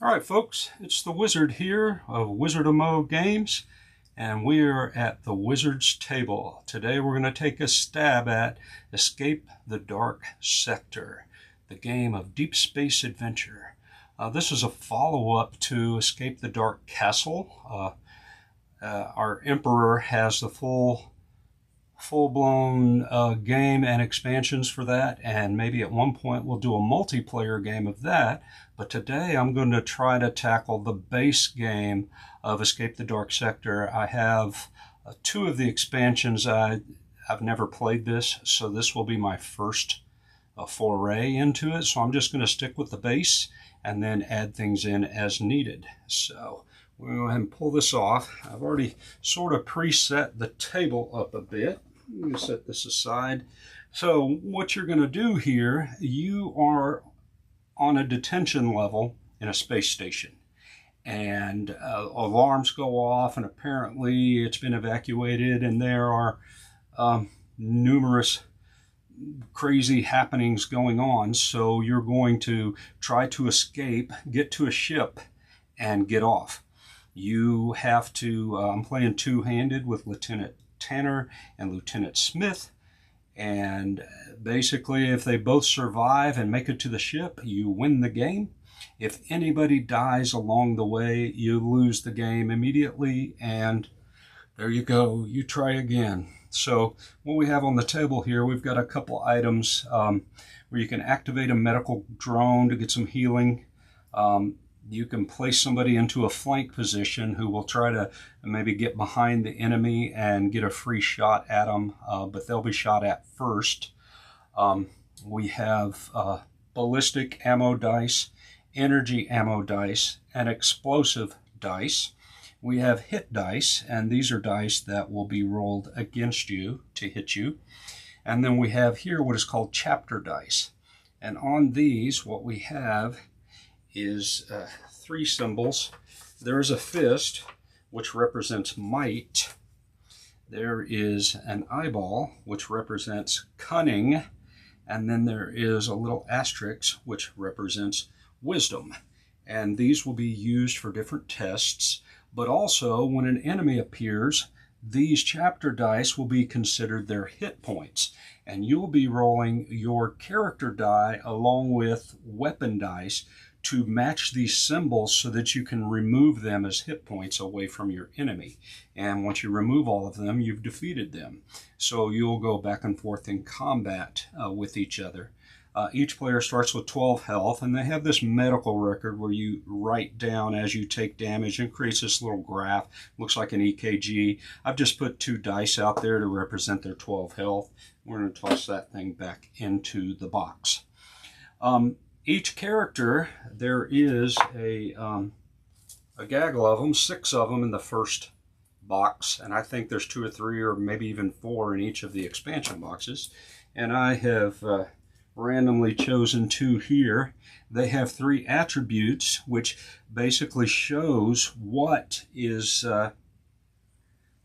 All right, folks, it's the Wizard here of Wizard-O-Mo Games, and we are at the Wizard's Table. Today we're going to take a stab at Escape the Dark Sector, the game of deep space adventure. This is a follow-up to Escape the Dark Castle. Our Emperor has the full-blown game and expansions for that, and maybe at one point we'll do a multiplayer game of that. But today I'm going to try to tackle the base game of Escape the Dark Sector. I have two of the expansions. I've never played this, so this will be my first foray into it. So I'm just going to stick with the base and then add things in as needed. So we'll go ahead and pull this off. I've already sort of preset the table up a bit. Let me set this aside. So what you're going to do here, you are on a detention level in a space station. And alarms go off, and apparently it's been evacuated, and there are numerous crazy happenings going on. So you're going to try to escape, get to a ship, and get off. You have to, I'm playing two-handed with Lieutenant Tanner and Lieutenant Smith, and basically if they both survive and make it to the ship, you win the game. If anybody dies along the way, you lose the game immediately, and there you go, you try again. So what we have on the table here, we've got a couple items where you can activate a medical drone to get some healing. You can place somebody into a flank position who will try to maybe get behind the enemy and get a free shot at them, but they'll be shot at first. We have ballistic ammo dice, energy ammo dice, and explosive dice. We have hit dice, and these are dice that will be rolled against you to hit you. And then we have here what is called chapter dice. And on these, what we have is three symbols. There is a fist, which represents might. There is an eyeball, which represents cunning. And then there is a little asterisk, which represents wisdom. And these will be used for different tests. But also, when an enemy appears, these chapter dice will be considered their hit points. And you'll be rolling your character die along with weapon dice to match these symbols so that you can remove them as hit points away from your enemy. And once you remove all of them, you've defeated them. So you'll go back and forth in combat with each other. Each player starts with 12 health, and they have this medical record where you write down as you take damage and creates this little graph. Looks like an EKG. I've just put two dice out there to represent their 12 health. We're going to toss that thing back into the box. Each character, there is a gaggle of them, 6 of them in the first box, and I think there's 2 or 3 or maybe even 4 in each of the expansion boxes. And I have randomly chosen 2 here. They have 3 attributes, which basically shows what is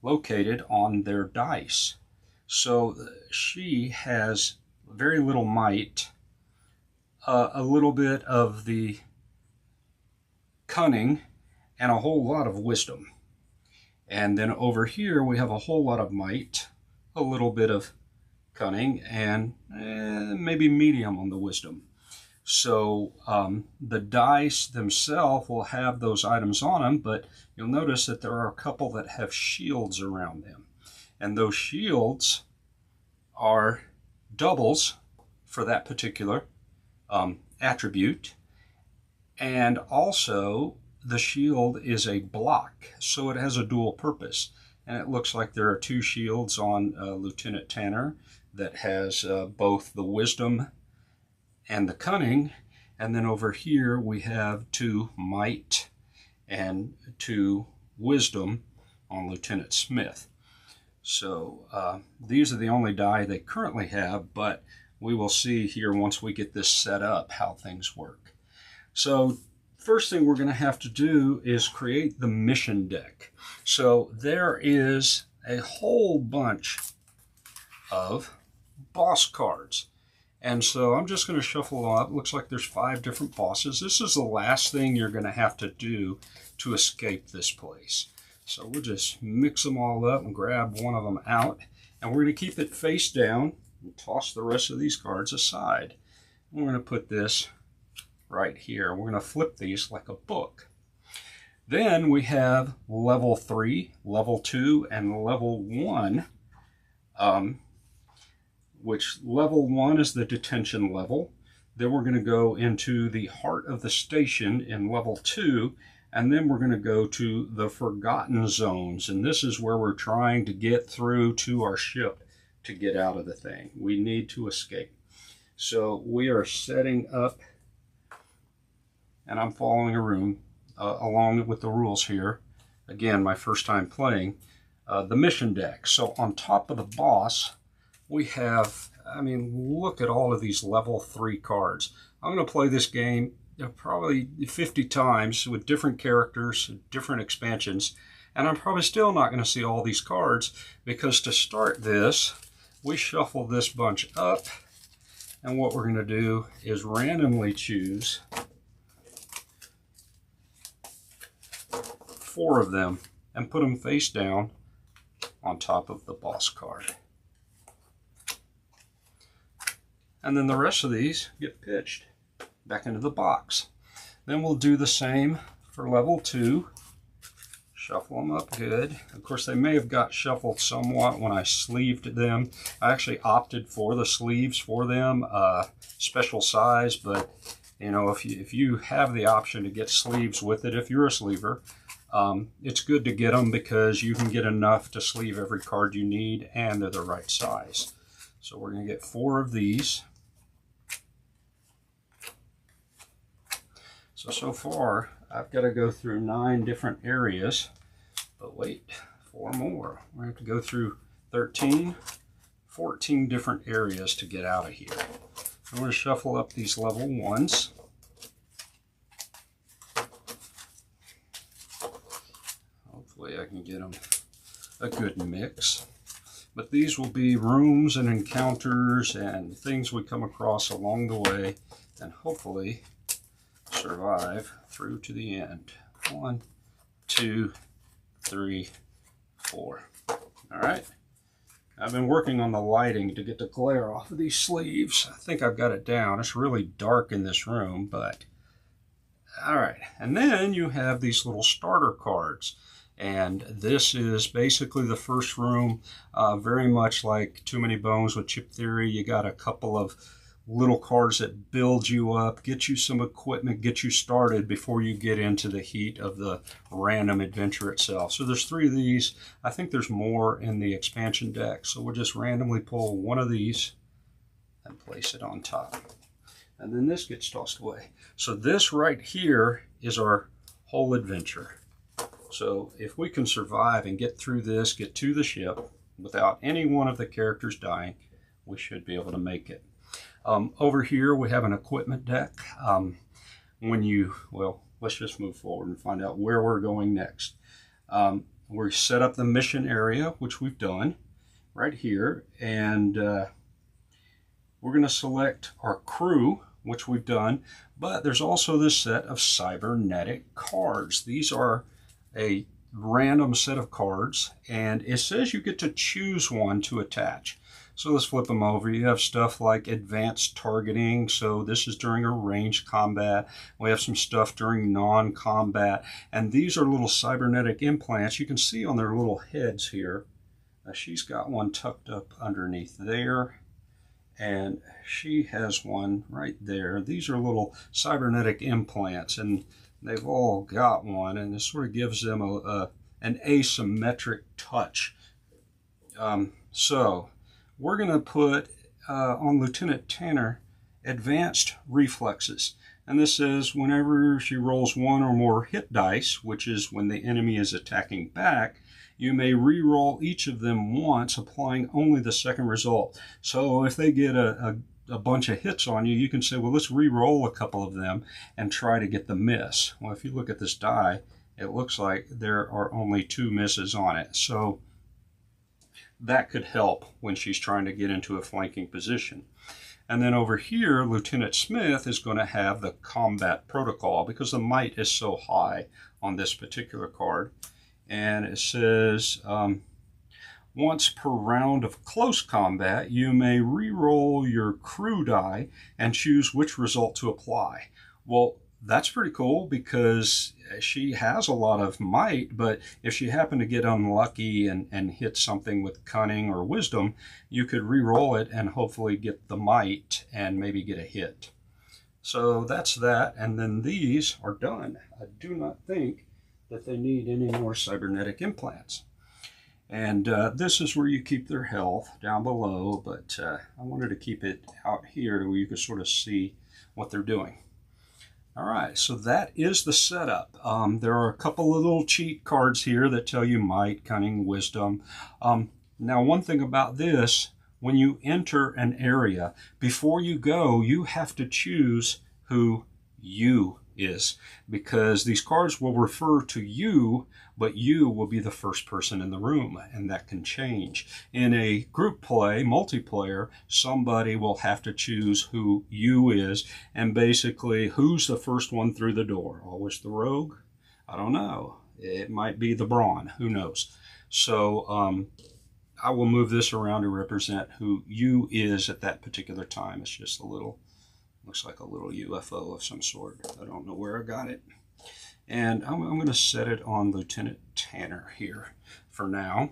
located on their dice. So she has very little might, a little bit of the cunning, and a whole lot of wisdom. And then over here we have a whole lot of might, a little bit of cunning, and maybe medium on the wisdom. So the dice themselves will have those items on them, but you'll notice that there are a couple that have shields around them. And those shields are doubles for that particular attribute. And also the shield is a block, so it has a dual purpose. And it looks like there are 2 shields on Lieutenant Tanner that has both the wisdom and the cunning. And then over here we have 2 might and 2 wisdom on Lieutenant Smith. So these are the only die they currently have, but we will see here once we get this set up how things work. So first thing we're going to have to do is create the mission deck. So there is a whole bunch of boss cards, And so I'm just going to shuffle them up. Looks like there's 5 different bosses. This is the last thing you're going to have to do to escape this place. So we'll just mix them all up and grab one of them out. And we're going to keep it face down and toss the rest of these cards aside. We're going to put this right here. We're going to flip these like a book. Then we have level 3, level 2, and level 1. Which level 1 is the detention level. Then we're going to go into the heart of the station in level 2, and then we're going to go to the Forgotten Zones, and this is where we're trying to get through to our ship to get out of the thing. We need to escape. So we are setting up, and I'm following a room along with the rules here. Again, my first time playing the mission deck. So on top of the boss, we have, I mean, look at all of these level 3 cards. I'm going to play this game probably 50 times with different characters, different expansions, and I'm probably still not going to see all these cards, because to start this, we shuffle this bunch up, and what we're going to do is randomly choose 4 of them and put them face down on top of the boss card. And then the rest of these get pitched back into the box. Then we'll do the same for level 2. Shuffle them up good. Of course, they may have got shuffled somewhat when I sleeved them. I actually opted for the sleeves for them, special size, but you know, if you have the option to get sleeves with it, if you're a sleever, it's good to get them, because you can get enough to sleeve every card you need, and they're the right size. So we're going to get 4 of these. So far, I've got to go through 9 different areas, but wait, 4 more. We have to go through 13, 14 different areas to get out of here. I'm going to shuffle up these level 1s. Hopefully I can get them a good mix. But these will be rooms and encounters and things we come across along the way, and hopefully survive through to the end. 1, 2, 3, 4. All right. I've been working on the lighting to get the glare off of these sleeves. I think I've got it down. It's really dark in this room, but all right. And then you have these little starter cards. And this is basically the first room, very much like Too Many Bones with Chip Theory. You got a couple of little cards that build you up, get you some equipment, get you started before you get into the heat of the random adventure itself. So there's 3 of these. I think there's more in the expansion deck. So we'll just randomly pull one of these and place it on top. And then this gets tossed away. So this right here is our whole adventure. So if we can survive and get through this, get to the ship without any one of the characters dying, we should be able to make it. Over here we have an equipment deck. Well, let's just move forward and find out where we're going next. We set up the mission area, which we've done right here, and we're going to select our crew, which we've done, but there's also this set of cybernetic cards. These are a random set of cards, and it says you get to choose one to attach. So let's flip them over. You have stuff like advanced targeting. So this is during a ranged combat. We have some stuff during non-combat. And these are little cybernetic implants. You can see on their little heads here. She's got one tucked up underneath there. And she has one right there. These are little cybernetic implants, and they've all got one. And this sort of gives them an asymmetric touch. So we're going to put on Lieutenant Tanner advanced reflexes. And this says whenever she rolls 1 or more hit dice, which is when the enemy is attacking back, you may re-roll each of them once, applying only the second result. So if they get a bunch of hits on you, you can say, well, let's re-roll a couple of them and try to get the miss. Well, if you look at this die, it looks like there are only 2 misses on it. So that could help when she's trying to get into a flanking position. And then over here, Lieutenant Smith is going to have the combat protocol because the might is so high on this particular card. And it says, once per round of close combat, you may re-roll your crew die and choose which result to apply. Well, that's pretty cool because she has a lot of might, but if she happened to get unlucky and hit something with cunning or wisdom, you could re-roll it and hopefully get the might and maybe get a hit. So that's that, and then these are done. I do not think that they need any more cybernetic implants. And this is where you keep their health down below, but I wanted to keep it out here where you can sort of see what they're doing. All right, so that is the setup. There are a couple of little cheat cards here that tell you might, cunning, wisdom. Now, one thing about this, when you enter an area, before you go, you have to choose who you is, because these cards will refer to you, but you will be the first person in the room, and that can change. In a group play, multiplayer, somebody will have to choose who you is, and basically who's the first one through the door. Always the rogue? I don't know. It might be the brawn. Who knows? So I will move this around to represent who you is at that particular time. It's just a little, looks like a little UFO of some sort. I don't know where I got it. And I'm going to set it on Lieutenant Tanner here for now.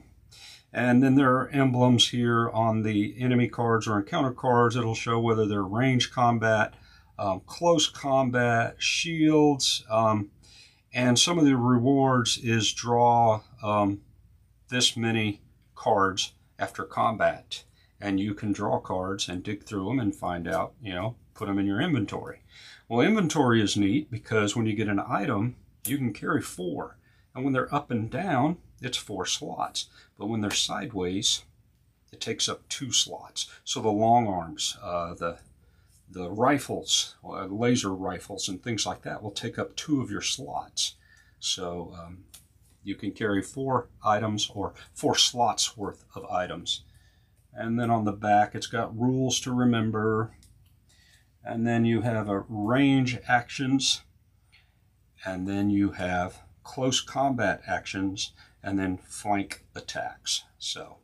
And then there are emblems here on the enemy cards or encounter cards. It'll show whether they're range combat, close combat, shields, and some of the rewards is draw this many cards after combat. And you can draw cards and dig through them and find out, put them in your inventory. Well, inventory is neat because when you get an item, you can carry 4. And when they're up and down, it's 4 slots. But when they're sideways, it takes up 2 slots. So the long arms, the rifles, laser rifles and things like that will take up 2 of your slots. So you can carry 4 items or 4 slots worth of items. And then on the back, it's got rules to remember. And then you have a range actions. And then you have close combat actions. And then flank attacks. So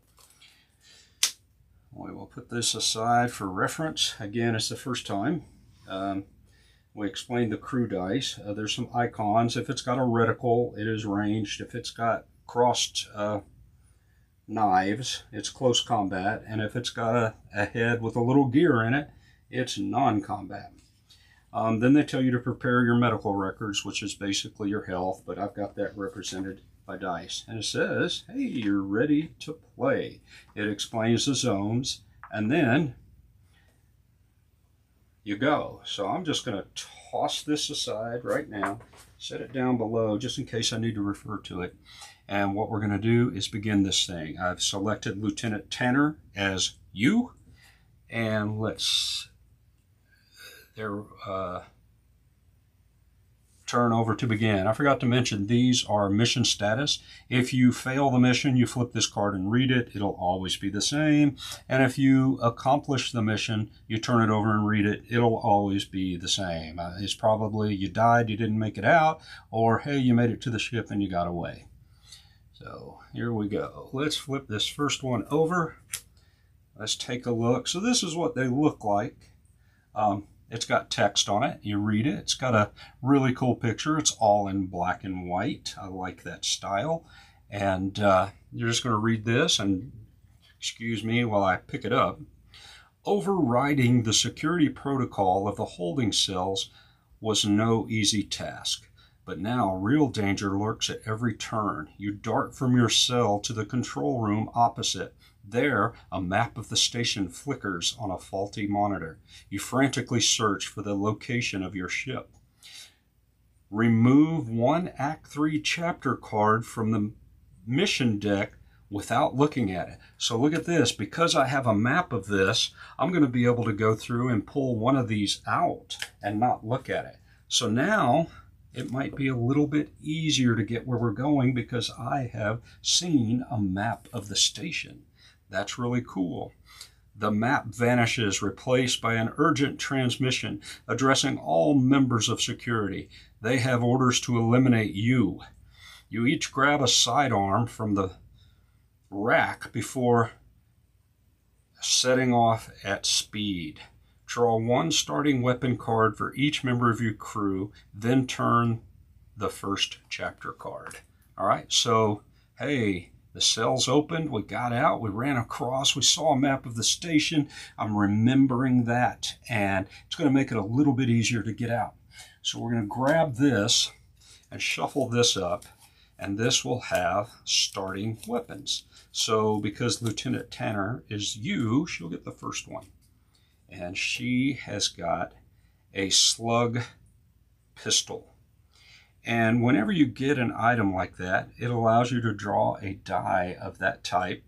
we will put this aside for reference. Again, it's the first time. We explained the crew dice. There's some icons. If it's got a reticle, it is ranged. If it's got crossed knives, it's close combat. And if it's got a head with a little gear in it, it's non-combat. Then they tell you to prepare your medical records, which is basically your health, but I've got that represented by dice. And it says, hey, you're ready to play. It explains the zones, and then you go. So I'm just going to toss this aside right now, set it down below just in case I need to refer to it. And what we're going to do is begin this thing. I've selected Lieutenant Tanner as you, and let's turn over to begin. I forgot to mention these are mission status. If you fail the mission, you flip this card and read it. It'll always be the same. And if you accomplish the mission, you turn it over and read it. It'll always be the same. It's probably you died, you didn't make it out, or hey, you made it to the ship and you got away. So here we go. Let's flip this first one over. Let's take a look. So this is what they look like. It's got text on it. You read it. It's got a really cool picture. It's all in black and white. I like that style. And you're just going to read this and excuse me while I pick it up. Overriding the security protocol of the holding cells was no easy task. But now real danger lurks at every turn. You dart from your cell to the control room opposite. There, a map of the station flickers on a faulty monitor. You frantically search for the location of your ship. Remove one Act 3 chapter card from the mission deck without looking at it. So look at this. Because I have a map of this, I'm going to be able to go through and pull one of these out and not look at it. So now it might be a little bit easier to get where we're going because I have seen a map of the station. That's really cool. The map vanishes, replaced by an urgent transmission addressing all members of security. They have orders to eliminate you. You each grab a sidearm from the rack before setting off at speed. Draw one starting weapon card for each member of your crew, then turn the first chapter card. All right, so, hey, the cell's opened, we got out, we ran across, we saw a map of the station. I'm remembering that, and it's going to make it a little bit easier to get out. So we're going to grab this and shuffle this up, and this will have starting weapons. So because Lieutenant Tanner is you, she'll get the first one. And she has got a slug pistol. And whenever you get an item like that, it allows you to draw a die of that type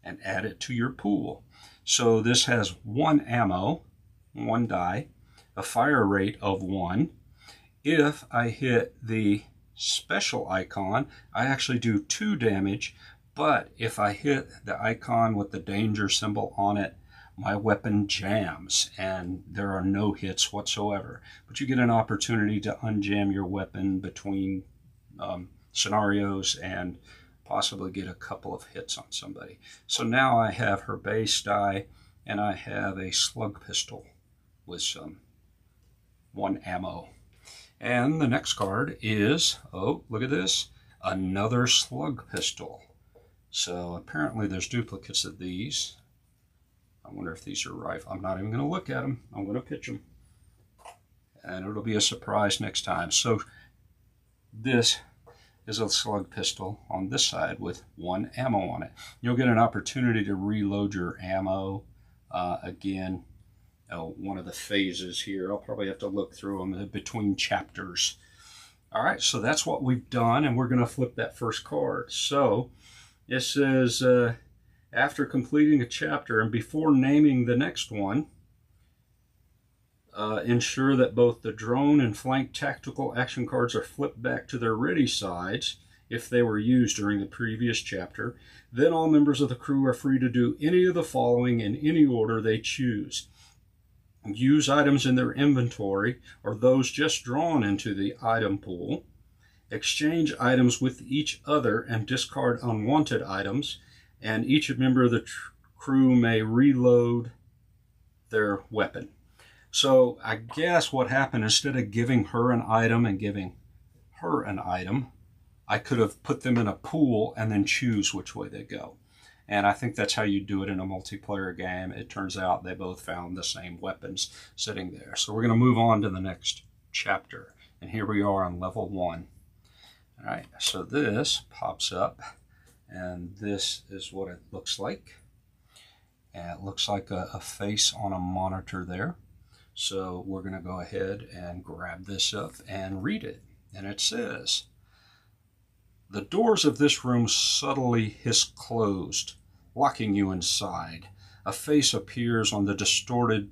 and add it to your pool. So this has 1 ammo, 1 die, a fire rate of 1. If I hit the special icon, I actually do 2 damage, but if I hit the icon with the danger symbol on it, my weapon jams and there are no hits whatsoever. But you get an opportunity to unjam your weapon between scenarios and possibly get a couple of hits on somebody. So now I have her base die, and I have a slug pistol with some 1 ammo. And the next card is, oh, look at this, another slug pistol. So apparently there's duplicates of these. I wonder if these are rifle. I'm not even going to look at them. I'm going to pitch them. And it'll be a surprise next time. So this is a slug pistol on this side with 1 ammo on it. You'll get an opportunity to reload your ammo again. One of the phases here. I'll probably have to look through them between chapters. All right, so that's what we've done, and we're going to flip that first card. So it says, after completing a chapter and before naming the next one, ensure that both the drone and flank tactical action cards are flipped back to their ready sides if they were used during the previous chapter. Then all members of the crew are free to do any of the following in any order they choose. Use items in their inventory or those just drawn into the item pool. Exchange items with each other and discard unwanted items. And each member of the crew may reload their weapon. So I guess what happened, instead of giving her an item and giving her an item, I could have put them in a pool and then choose which way they go. And I think that's how you do it in a multiplayer game. It turns out they both found the same weapons sitting there. So we're going to move on to the next chapter. And here we are on level 1. All right, so this pops up. And this is what it looks like. And it looks like a face on a monitor there. So we're going to go ahead and grab this up and read it. And it says, the doors of this room subtly hiss closed, locking you inside. A face appears on the distorted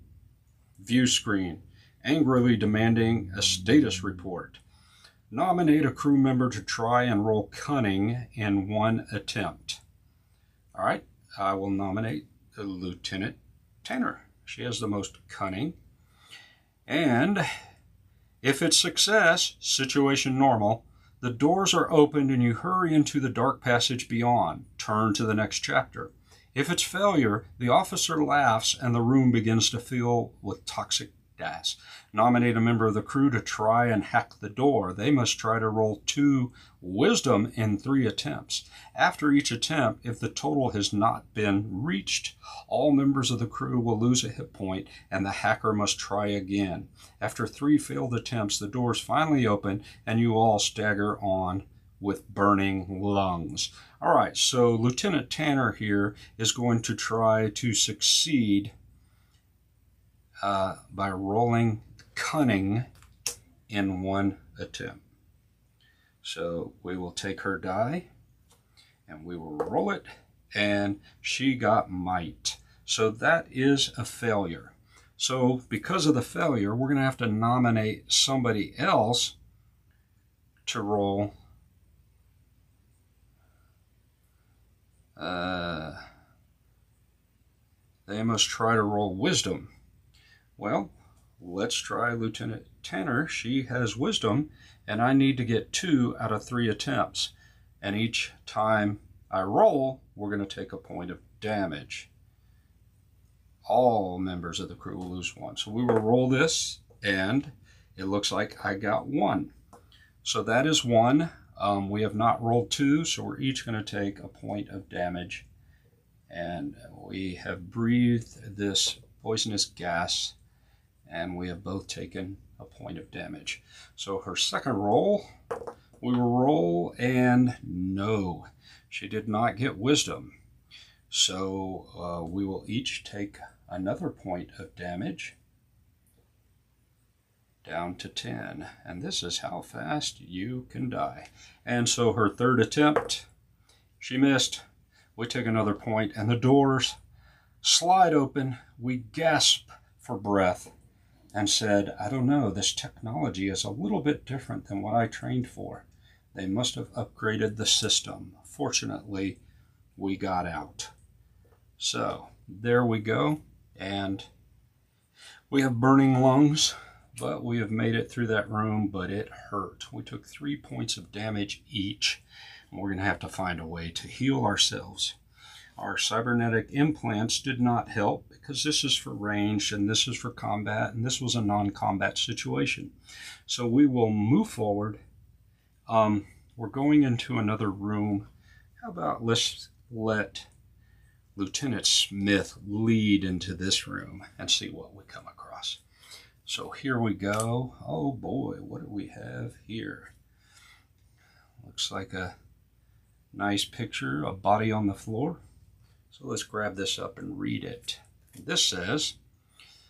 view screen, angrily demanding a status report. Nominate a crew member to try and roll cunning in 1 attempt. All right, I will nominate Lieutenant Tanner. She has the most cunning. And if it's success, situation normal, the doors are opened and you hurry into the dark passage beyond. Turn to the next chapter. If it's failure, the officer laughs and the room begins to fill with toxic gas. Nominate a member of the crew to try and hack the door. They must try to roll 2 wisdom in 3 attempts. After each attempt, if the total has not been reached, all members of the crew will lose a hit point and the hacker must try again. After 3 failed attempts, the doors finally open and you all stagger on with burning lungs. All right, so Lieutenant Tanner here is going to try to succeed by rolling cunning in 1 attempt. So we will take her die and we will roll it, and she got might. So that is a failure. So because of the failure, we're going to have to nominate somebody else to roll They must try to roll wisdom. Well, let's try Lieutenant Tanner. She has wisdom, and I need to get 2 out of 3 attempts. And each time I roll, we're going to take a point of damage. All members of the crew will lose 1. So we will roll this, and it looks like I got 1. So that is 1. We have not rolled 2, so we're each going to take a point of damage. And we have breathed this poisonous gas, and we have both taken a point of damage. So her second roll, we will roll, and no, she did not get wisdom. So we will each take another point of damage, down to 10. And this is how fast you can die. And so her third attempt, she missed. We take another point, and the doors slide open. We gasp for breath and said, I don't know, this technology is a little bit different than what I trained for. They must have upgraded the system. Fortunately, we got out. So there we go, and we have burning lungs, but we have made it through that room, but it hurt. We took 3 points of damage each, and we're going to have to find a way to heal ourselves. Our cybernetic implants did not help because this is for ranged and this is for combat, and this was a non-combat situation. So we will move forward. We're going into another room. How about let's let Lieutenant Smith lead into this room and see what we come across. So here we go. Oh boy, what do we have here? Looks like a nice picture, a body on the floor. So let's grab this up and read it. This says,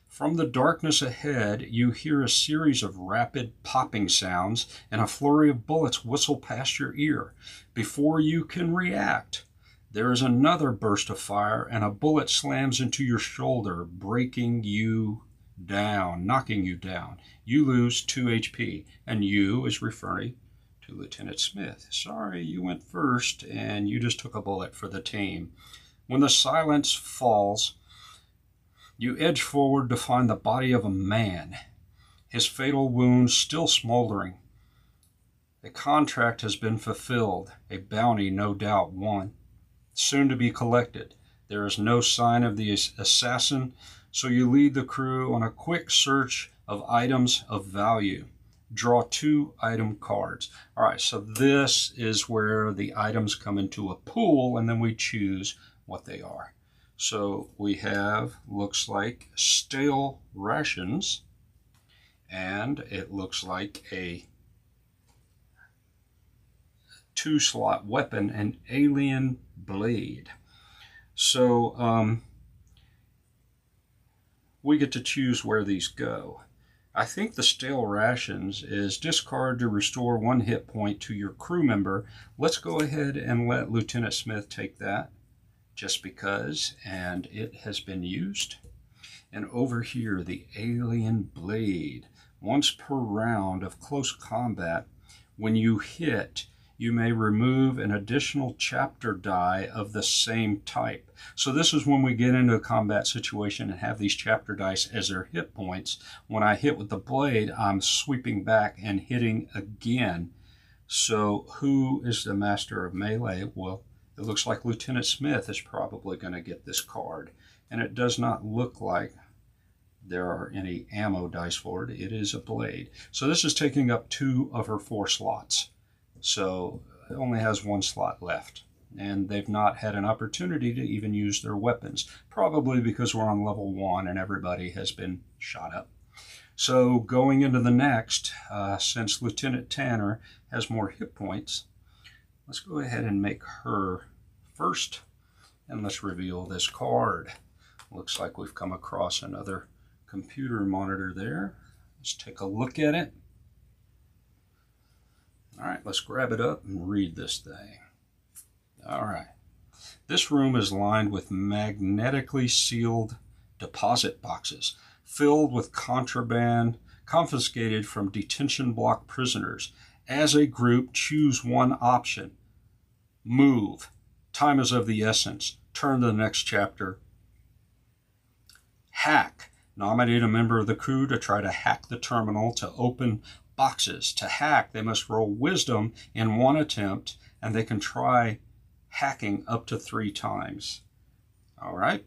from the darkness ahead, you hear a series of rapid popping sounds and a flurry of bullets whistle past your ear. Before you can react, there is another burst of fire and a bullet slams into your shoulder, breaking you down, knocking you down. You lose 2 HP, and you is referring to Lieutenant Smith. Sorry, you went first, and you just took a bullet for the team. When the silence falls, you edge forward to find the body of a man, his fatal wounds still smoldering. A contract has been fulfilled, a bounty no doubt won, soon to be collected. There is no sign of the assassin, so you lead the crew on a quick search of items of value. Draw 2 item cards. All right, so this is where the items come into a pool, and then we choose what they are. So we have, looks like, stale rations, and it looks like a 2-slot weapon, an alien blade. So we get to choose where these go. I think the stale rations is discard to restore 1 hit point to your crew member. Let's go ahead and let Lieutenant Smith take that, just because, and it has been used. And over here, the alien blade. Once per round of close combat, when you hit, you may remove an additional chapter die of the same type. So this is when we get into a combat situation and have these chapter dice as their hit points. When I hit with the blade, I'm sweeping back and hitting again. So who is the master of melee? Well, it looks like Lieutenant Smith is probably going to get this card. And it does not look like there are any ammo dice for it. It is a blade. So this is taking up 2 of her 4 slots. So it only has 1 slot left. And they've not had an opportunity to even use their weapons. Probably because we're on level 1 and everybody has been shot up. So going into the next, since Lieutenant Tanner has more hit points, let's go ahead and make her first. And let's reveal this card. Looks like we've come across another computer monitor there. Let's take a look at it. All right, let's grab it up and read this thing. All right. This room is lined with magnetically sealed deposit boxes filled with contraband confiscated from detention block prisoners. As a group, choose one option. Move. Time is of the essence. Turn to the next chapter. Hack. Nominate a member of the crew to try to hack the terminal to open boxes. To hack, they must roll wisdom in one attempt, and they can try hacking up to 3 times. All right.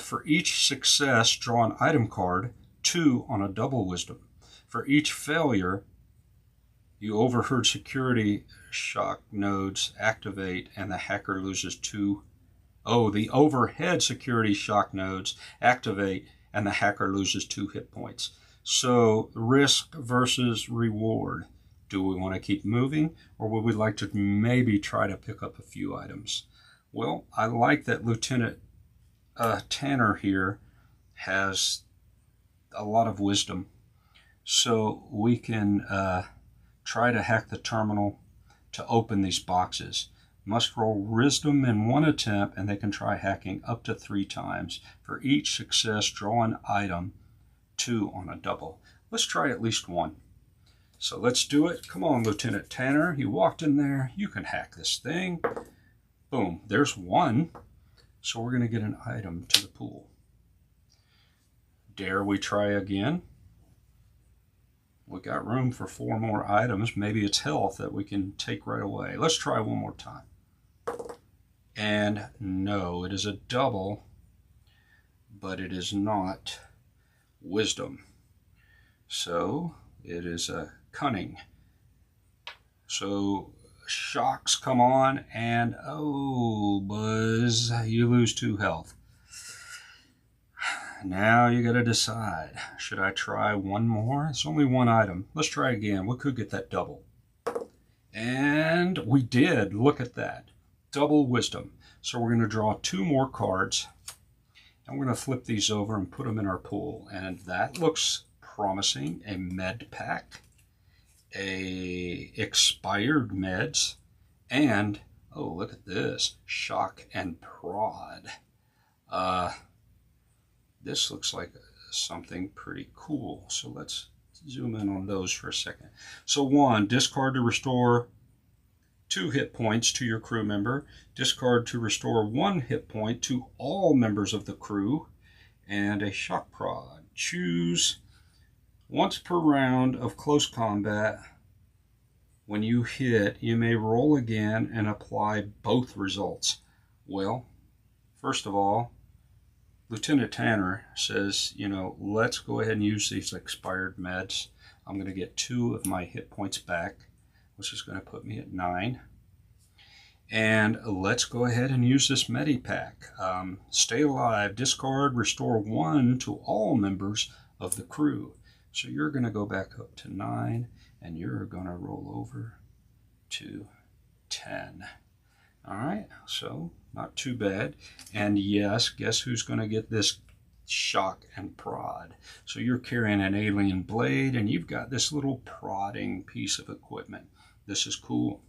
For each success, draw an item card, 2 on a double wisdom. For each failure, you overheard security shock nodes activate, and the hacker loses 2. Oh, the overhead security shock nodes activate, and the hacker loses 2 hit points. So risk versus reward. Do we want to keep moving, or would we like to maybe try to pick up a few items? Well, I like that Lieutenant Tanner here has a lot of wisdom. So we can try to hack the terminal to open these boxes. Must roll wisdom in one attempt, and they can try hacking up to 3 times. For each success, draw an item, 2 on a double. Let's try at least 1. So let's do it. Come on, Lieutenant Tanner. You walked in there. You can hack this thing. Boom. There's 1. So we're going to get an item to the pool. Dare we try again? We got room for 4 more items. Maybe it's health that we can take right away. Let's try one more time. And no, it is a double, but it is not wisdom. So it is a cunning. So shocks come on, and oh, Buzz, you lose 2 health. Now you got to decide. Should I try one more? It's only 1 item. Let's try again. We could get that double. And we did. Look at that. Double wisdom. So we're going to draw 2 more cards. And we're going to flip these over and put them in our pool. And that looks promising. A med pack. A expired meds. And, oh, look at this. Shock and prod. This looks like something pretty cool. So let's zoom in on those for a second. So 1, discard to restore 2 hit points to your crew member. Discard to restore 1 hit point to all members of the crew. And a shock prod. Choose once per round of close combat. When you hit, you may roll again and apply both results. Well, first of all, Lieutenant Tanner says, you know, let's go ahead and use these expired meds. I'm going to get 2 of my hit points back, which is going to put me at 9. And let's go ahead and use this Medipack. Stay alive, discard, restore 1 to all members of the crew. So you're going to go back up to 9, and you're going to roll over to 10. All right, so not too bad. And yes, guess who's going to get this shock and prod? So you're carrying an alien blade, and you've got this little prodding piece of equipment. This is cool.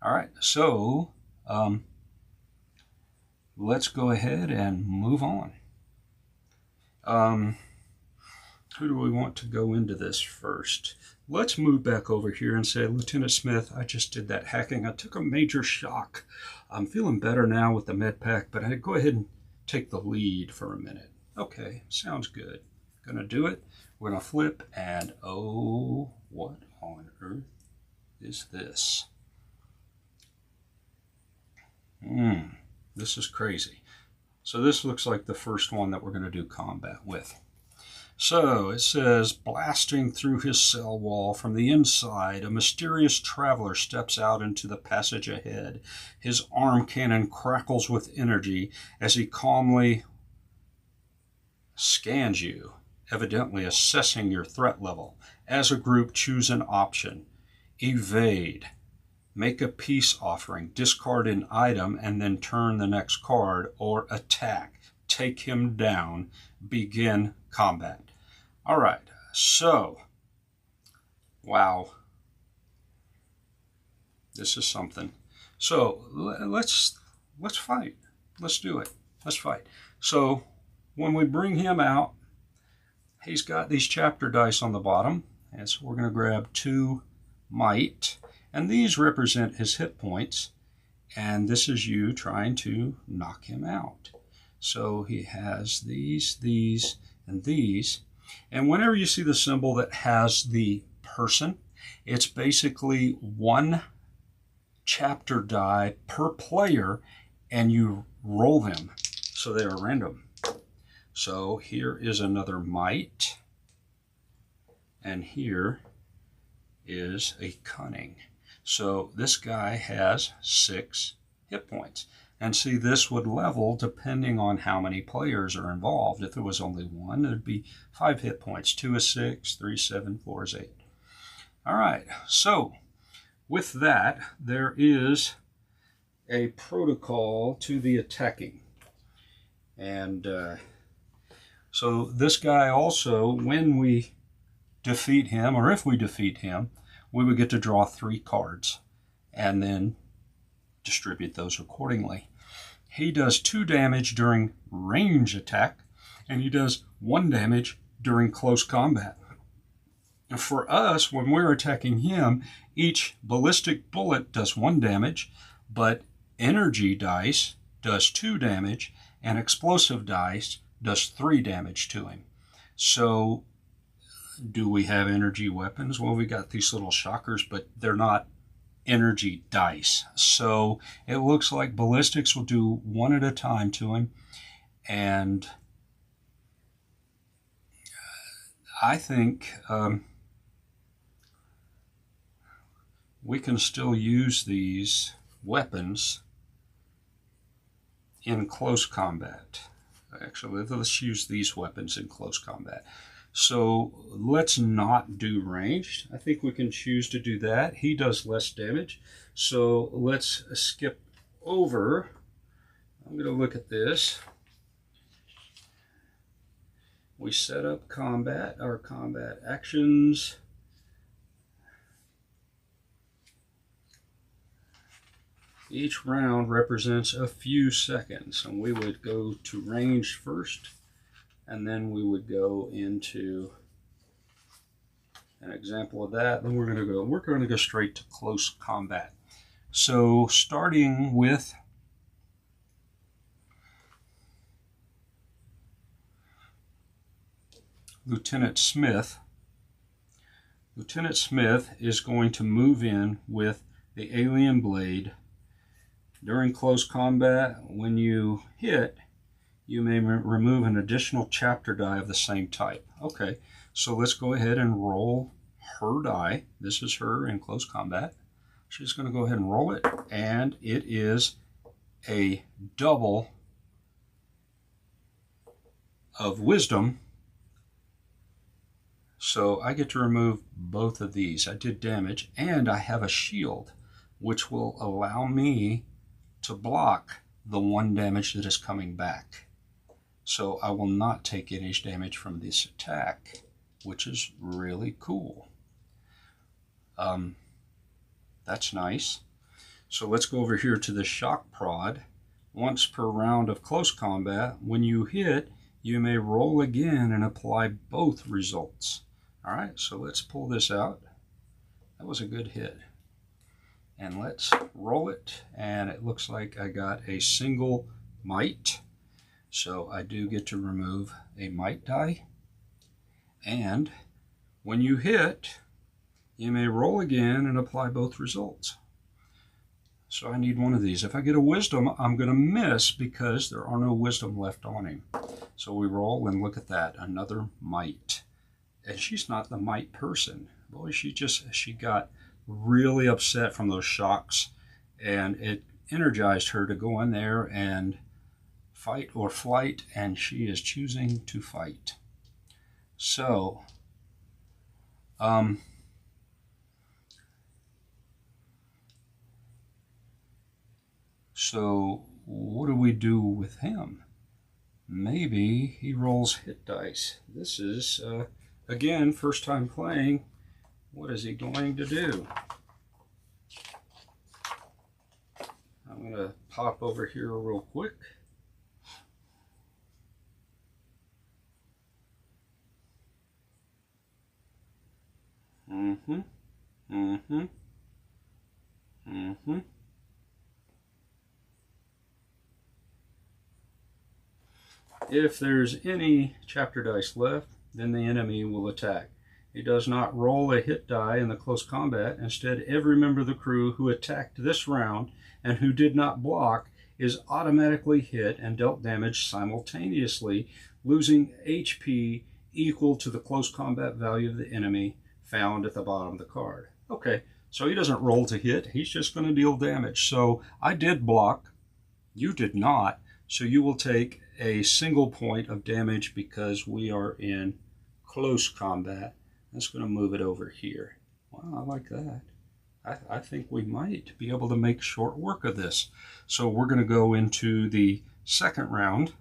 All right, so let's go ahead and move on. Who do we want to go into this first? Let's move back over here and say, Lieutenant Smith, I just did that hacking. I took a major shock. I'm feeling better now with the med pack, but I'd go ahead and take the lead for a minute. Okay, sounds good. Gonna do it. We're gonna flip, and oh, what on earth is this? This is crazy. So this looks like the first one that we're gonna do combat with. So it says, blasting through his cell wall from the inside, a mysterious traveler steps out into the passage ahead. His arm cannon crackles with energy as he calmly scans you, evidently assessing your threat level. As a group, choose an option. Evade. Make a peace offering. Discard an item and then turn the next card. Or attack. Take him down. Begin combat. All right, so, wow, this is something. So let's fight. Let's do it. Let's fight. So when we bring him out, he's got these chapter dice on the bottom, and so we're going to grab 2 might, and these represent his hit points, and this is you trying to knock him out. So he has these, and these. And whenever you see the symbol that has the person, it's basically one chapter die per player, and you roll them. So they are random. So here is another might, and here is a cunning. So this guy has 6 hit points. And see, this would level depending on how many players are involved. If there was only one, there'd be 5 hit points. 2 is 6, 3 is 7, 4 is 8. All right, so with that, there is a protocol to the attacking. And so this guy also, when we defeat him, or if we defeat him, we would get to draw 3 cards and then distribute those accordingly. He does 2 damage during range attack, and he does 1 damage during close combat. And for us, when we're attacking him, each ballistic bullet does 1 damage, but energy dice does 2 damage, and explosive dice does 3 damage to him. So do we have energy weapons? Well, we got these little shockers, but they're not energy dice. So it looks like ballistics will do 1 at a time to him. And I think we can still use these weapons in close combat. Actually, let's use these weapons in close combat. So let's not do ranged. I think we can choose to do that. He does less damage. So let's skip over. I'm going to look at this. We set up combat, our combat actions. Each round represents a few seconds, and we would go to range first, and then we would go into an example of that. Then we're going to go straight to close combat. So starting with Lieutenant Smith. Lieutenant Smith is going to move in with the alien blade. During close combat, when you hit, you may remove an additional chapter die of the same type. Okay, so let's go ahead and roll her die. This is her in close combat. She's going to go ahead and roll it, and it is a double of wisdom. So I get to remove both of these. I did damage, and I have a shield, which will allow me to block the 1 damage that is coming back. So I will not take any damage from this attack, which is really cool. That's nice. So let's go over here to the shock prod. Once per round of close combat, when you hit, you may roll again and apply both results. All right, so let's pull this out. That was a good hit. And let's roll it, and it looks like I got a single might. So I do get to remove a might die. And when you hit, you may roll again and apply both results. So I need one of these. If I get a wisdom, I'm going to miss because there are no wisdom left on him. So we roll, and look at that, another might. And she's not the might person. Boy, she got really upset from those shocks, and it energized her to go in there and fight or flight, and she is choosing to fight. So so what do we do with him? Maybe he rolls hit dice. This is again, first time playing. What is he going to do? I'm going to pop over here real quick. If there's any chapter dice left, then the enemy will attack. He does not roll a hit die in the close combat. Instead, every member of the crew who attacked this round and who did not block is automatically hit and dealt damage simultaneously, losing HP equal to the close combat value of the enemy found at the bottom of the card. Okay, so he doesn't roll to hit, he's just going to deal damage. So I did block, you did not, so you will take a single point of damage because we are in close combat. That's going to move it over here. Wow, I like that. I think we might be able to make short work of this. So we're going to go into the second round,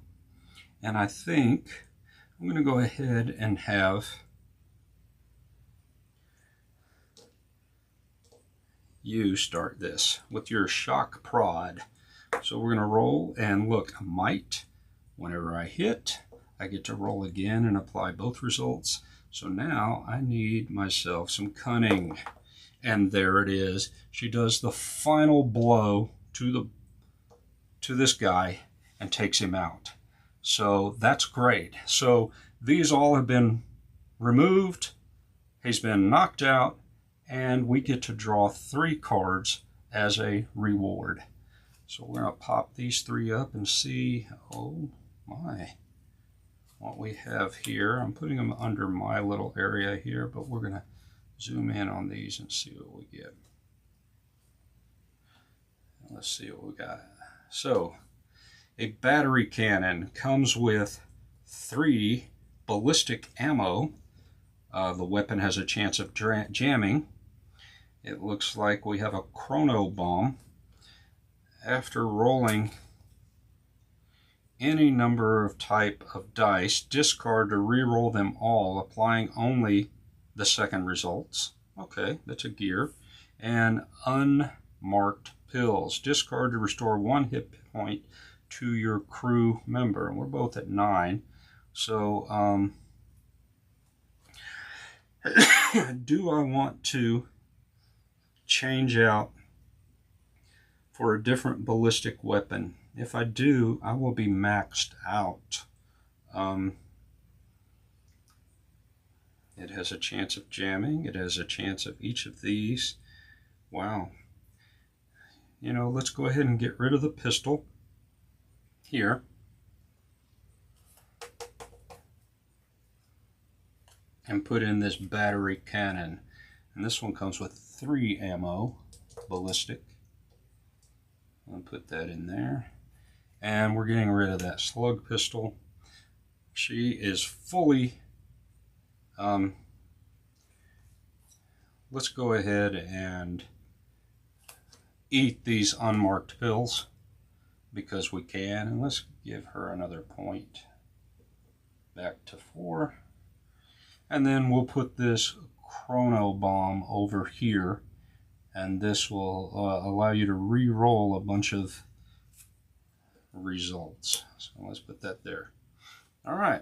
and I think I'm going to go ahead and have you start this with your shock prod. So we're going to roll, and look, might. Whenever I hit, I get to roll again and apply both results. So now I need myself some cunning. And there it is. She does the final blow to this guy and takes him out. So that's great. So these all have been removed. He's been knocked out, and we get to draw 3 cards as a reward. So we're going to pop these 3 up and see, oh my, what we have here. I'm putting them under my little area here, but we're going to zoom in on these and see what we get. Let's see what we got. So, a battery cannon comes with 3 ballistic ammo. The weapon has a chance of jamming. It looks like we have a chrono bomb. After rolling any number of type of dice, discard to re-roll them all, applying only the second results. Okay, that's a gear. And unmarked pills. Discard to restore 1 hit point to your crew member. And we're both at 9. So, do I want to change out for a different ballistic weapon? If I do, I will be maxed out. It has a chance of jamming. It has a chance of each of these. Wow. You know, let's go ahead and get rid of the pistol here. And put in this battery cannon. And this one comes with 3 ammo, ballistic. I'll put that in there. And we're getting rid of that slug pistol. She is fully... let's go ahead and eat these unmarked pills because we can. And let's give her another point. Back to 4. And then we'll put this chrono bomb over here. And this will allow you to re-roll a bunch of results. So let's put that there. All right.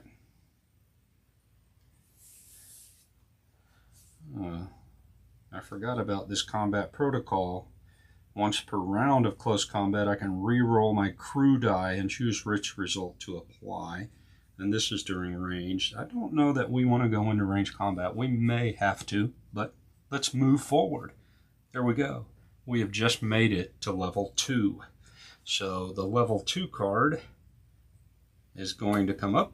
I forgot about this combat protocol. Once per round of close combat, I can re-roll my crew die and choose which result to apply. And this is during range. I don't know that we want to go into range combat. We may have to, but let's move forward. There we go. We have just made it to level 2. So the level 2 card is going to come up,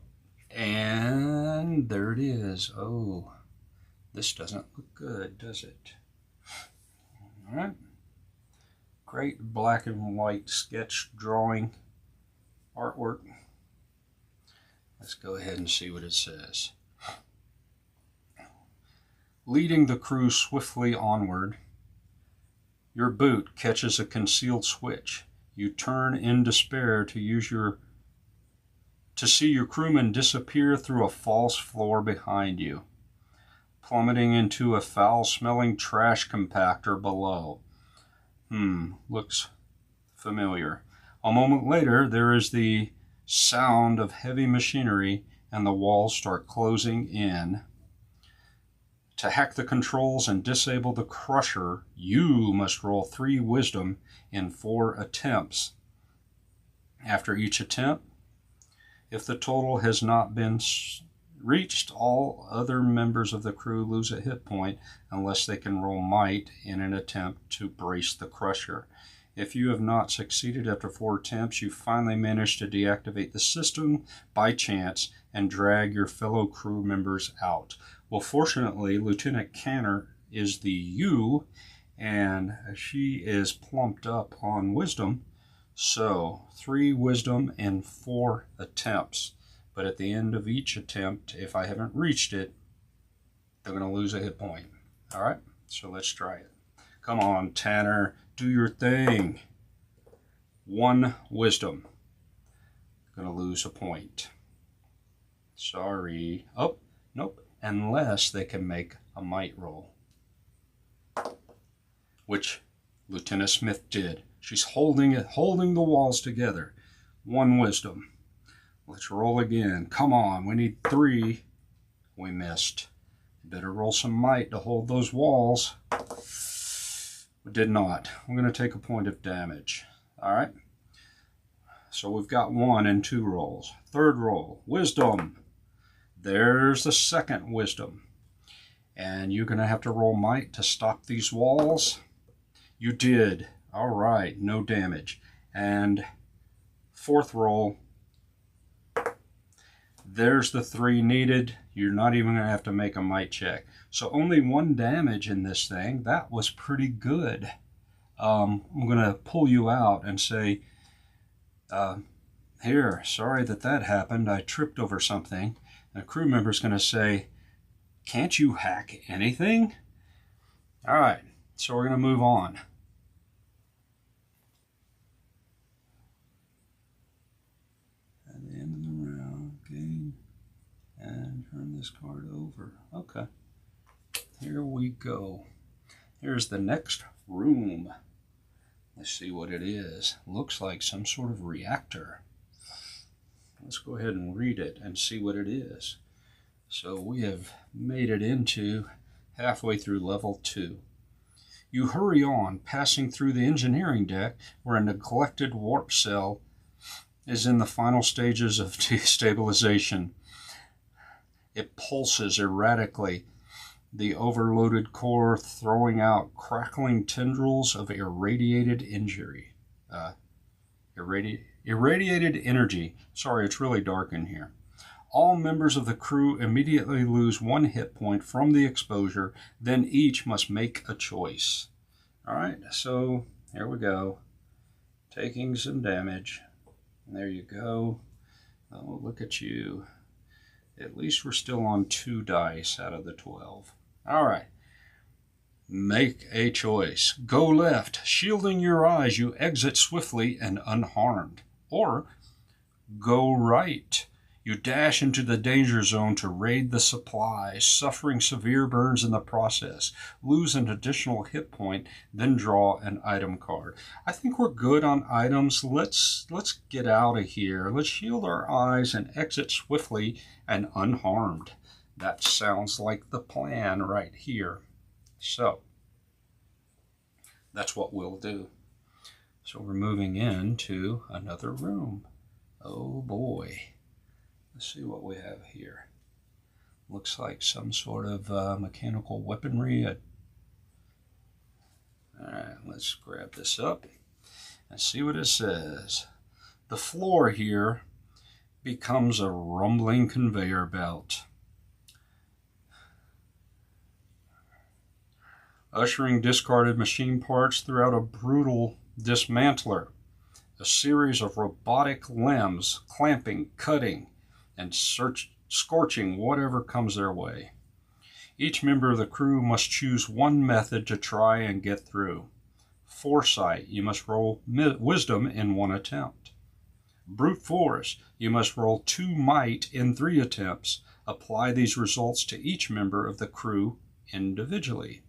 and there it is. Oh, this doesn't look good, does it? All right. Great black and white sketch drawing artwork. Let's go ahead and see what it says. Leading the crew swiftly onward, your boot catches a concealed switch. You turn in despair to see your crewmen disappear through a false floor behind you, plummeting into a foul-smelling trash compactor below. Looks familiar. A moment later, there is the sound of heavy machinery and the walls start closing in. To hack the controls and disable the crusher, you must roll 3 wisdom in 4 attempts. After each attempt, If the total has not been reached, all other members of the crew lose a hit point unless they can roll might in an attempt to brace the crusher. If you have not succeeded after 4 attempts, you finally manage to deactivate the system by chance and drag your fellow crew members out. Well, fortunately, Lieutenant Canner is the U, and she is plumped up on wisdom. So 3 wisdom and 4 attempts. But at the end of each attempt, if I haven't reached it, they're going to lose a hit point. All right, so let's try it. Come on, Tanner, do your thing. 1 wisdom. Going to lose a point. Sorry. Oh, nope. Unless they can make a might roll, which Lieutenant Smith did. She's holding the walls together. 1 wisdom. Let's roll again. Come on, we need 3. We missed. Better roll some might to hold those walls. We did not. We're going to take a point of damage. All right. So we've got 1 and 2 rolls. 3rd roll, wisdom. There's the 2nd wisdom. And you're going to have to roll might to stop these walls. You did. All right, no damage. And 4th roll, there's the 3 needed. You're not even going to have to make a might check. So only 1 damage in this thing. That was pretty good. I'm going to pull you out and say, here, sorry that happened. I tripped over something. And a crew member's going to say, can't you hack anything? All right, so we're going to move on. At the end of the round, gain and turn this card over. Okay, here we go. Here's the next room. Let's see what it is. Looks like some sort of reactor. Let's go ahead and read it and see what it is. So we have made it into halfway through level 2. You hurry on, passing through the engineering deck where a neglected warp cell is in the final stages of destabilization. It pulses erratically, the overloaded core throwing out crackling tendrils of irradiated energy. Sorry, it's really dark in here. All members of the crew immediately lose 1 hit point from the exposure, then each must make a choice. All right, so here we go. Taking some damage. There you go. Oh, look at you. At least we're still on 2 dice out of the 12. All right. Make a choice. Go left. Shielding your eyes, you exit swiftly and unharmed. Or go right. You dash into the danger zone to raid the supplies, suffering severe burns in the process. Lose an additional hit point, then draw an item card. I think we're good on items. Let's get out of here. Let's shield our eyes and exit swiftly and unharmed. That sounds like the plan right here. So that's what we'll do. So we're moving into another room. Oh boy. Let's see what we have here. Looks like some sort of mechanical weaponry. All right, let's grab this up and see what it says. The floor here becomes a rumbling conveyor belt, ushering discarded machine parts throughout a brutal dismantler. A series of robotic limbs clamping, cutting, and scorching whatever comes their way. Each member of the crew must choose 1 method to try and get through. Foresight, you must roll wisdom in 1 attempt. Brute force, you must roll 2 might in 3 attempts. Apply these results to each member of the crew individually.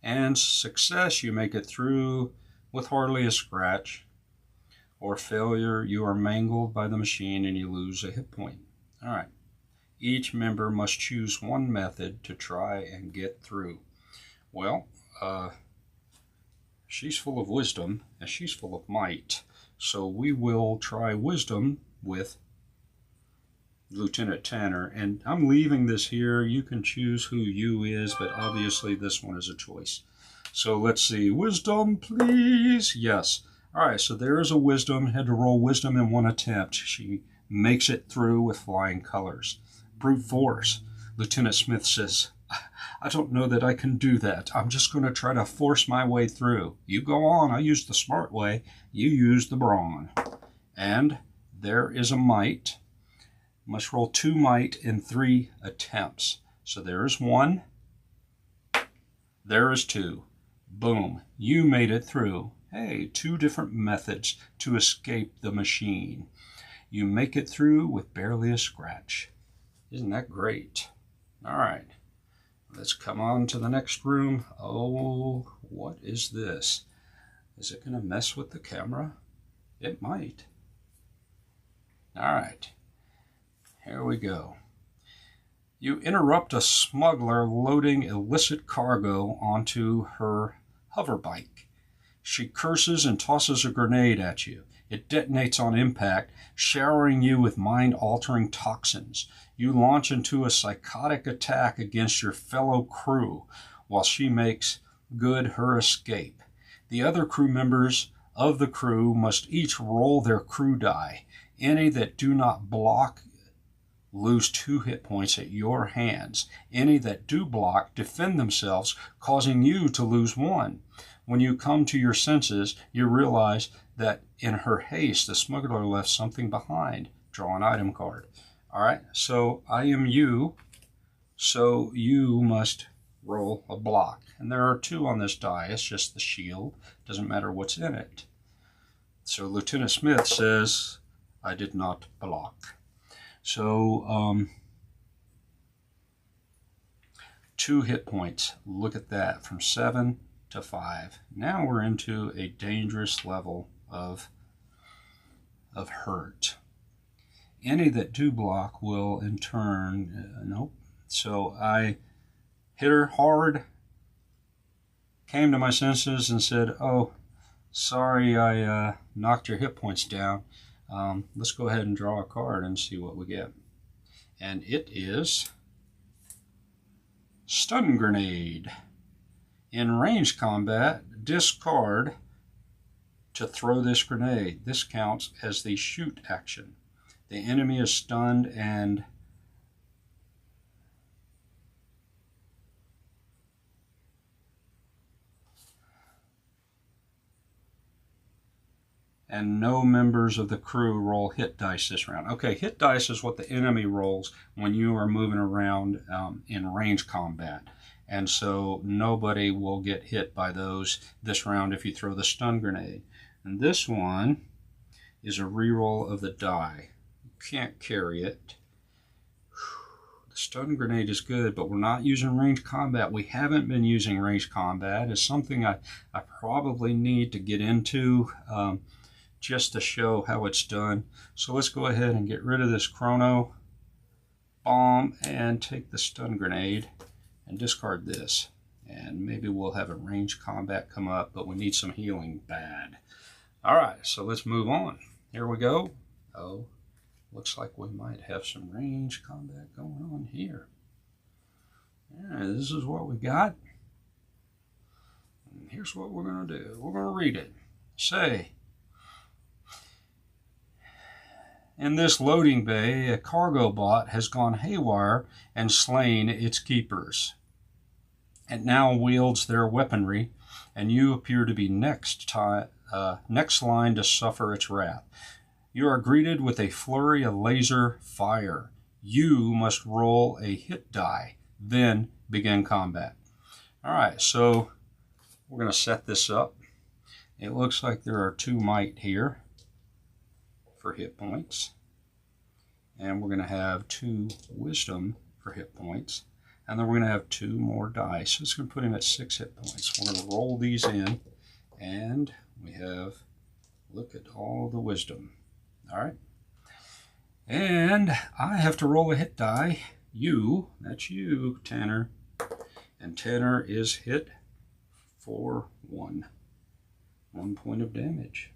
And success, you make it through with hardly a scratch. Or failure, you are mangled by the machine and you lose a hit point. All right. Each member must choose 1 method to try and get through. Well, she's full of wisdom and she's full of might. So we will try wisdom with Lieutenant Tanner. And I'm leaving this here. You can choose who you is, but obviously this one is a choice. So let's see. Wisdom, please. Yes. All right, so there is a wisdom. Had to roll wisdom in one attempt. She makes it through with flying colors. Brute force. Lieutenant Smith says, I don't know that I can do that. I'm just going to try to force my way through. You go on. I use the smart way. You use the brawn. And there is a might. Must roll 2 might in 3 attempts. So there is 1. There is 2. Boom. You made it through. Hey, 2 different methods to escape the machine. You make it through with barely a scratch. Isn't that great? All right. Let's come on to the next room. Oh, what is this? Is it going to mess with the camera? It might. All right. Here we go. You interrupt a smuggler loading illicit cargo onto her hover bike. She curses and tosses a grenade at you. It detonates on impact, showering you with mind-altering toxins. You launch into a psychotic attack against your fellow crew while she makes good her escape. The other crew members of the crew must each roll their crew die. Any that do not block lose 2 hit points at your hands. Any that do block defend themselves, causing you to lose 1. When you come to your senses, you realize that in her haste, the smuggler left something behind. Draw an item card. All right, so I am you, so you must roll a block. And there are 2 on this die. It's just the shield. Doesn't matter what's in it. So Lieutenant Smith says, I did not block. So 2 hit points. Look at that, from 7 to 5. Now we're into a dangerous level of hurt. Any that do block will in turn, nope. So I hit her hard, came to my senses and said, oh, sorry I knocked your hit points down. Let's go ahead and draw a card and see what we get. And it is Stun Grenade. In range combat, discard to throw this grenade. This counts as the shoot action. The enemy is stunned and no members of the crew roll hit dice this round. Okay, hit dice is what the enemy rolls when you are moving around in range combat. And so nobody will get hit by those this round if you throw the stun grenade. And this one is a reroll of the die. You can't carry it. The stun grenade is good, but we're not using range combat. We haven't been using range combat. It's something I probably need to get into just to show how it's done. So let's go ahead and get rid of this chrono bomb and take the stun grenade and discard this. And maybe we'll have a range combat come up, but we need some healing bad. All right, so let's move on. Here we go. Oh, looks like we might have some range combat going on here. Yeah, this is what we got. And here's what we're going to do. We're going to read it. Say, in this loading bay, a cargo bot has gone haywire and slain its keepers. It now wields their weaponry, and you appear to be next line to suffer its wrath. You are greeted with a flurry of laser fire. You must roll a hit die, then begin combat. All right, so we're going to set this up. It looks like there are 2 might here for hit points. And we're going to have 2 wisdom for hit points. And then we're going to have 2 more dice. So it's going to put him at 6 hit points. We're going to roll these in. And we have, look at all the wisdom. All right. And I have to roll a hit die. You, that's you, Tanner. And Tanner is hit for 1 point of damage,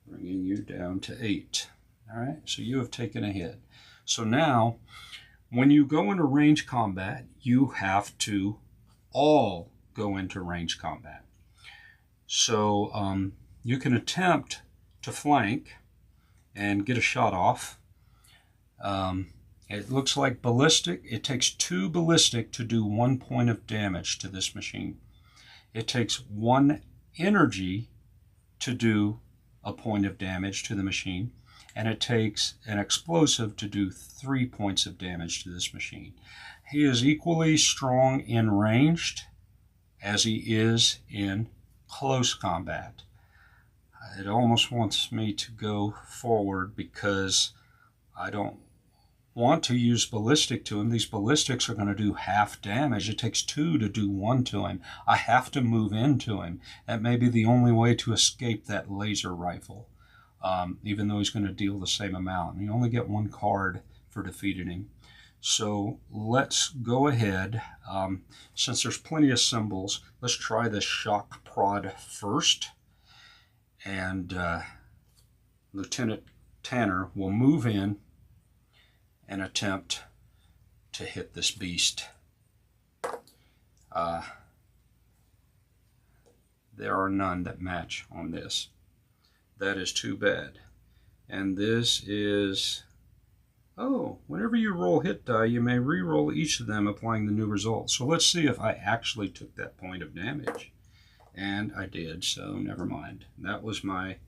bringing you down to 8. All right, so you have taken a hit. So now, when you go into range combat, you have to all go into range combat. So you can attempt to flank and get a shot off. It looks like ballistic. It takes 2 ballistic to do 1 point of damage to this machine. It takes 1 energy to do a point of damage to the machine, and it takes an explosive to do 3 points of damage to this machine. He is equally strong in ranged as he is in close combat. It almost wants me to go forward because I don't want to use ballistic to him. These ballistics are going to do half damage. It takes 2 to do 1 to him. I have to move into him. That may be the only way to escape that laser rifle, even though he's going to deal the same amount. And you only get 1 card for defeating him. So let's go ahead. Since there's plenty of symbols, let's try the shock prod first. And Lieutenant Tanner will move in and attempt to hit this beast. There are none that match on this. That is too bad. And this is, oh, whenever you roll hit die, you may re-roll each of them, applying the new result. So let's see if I actually took that point of damage. And I did, so never mind. That was my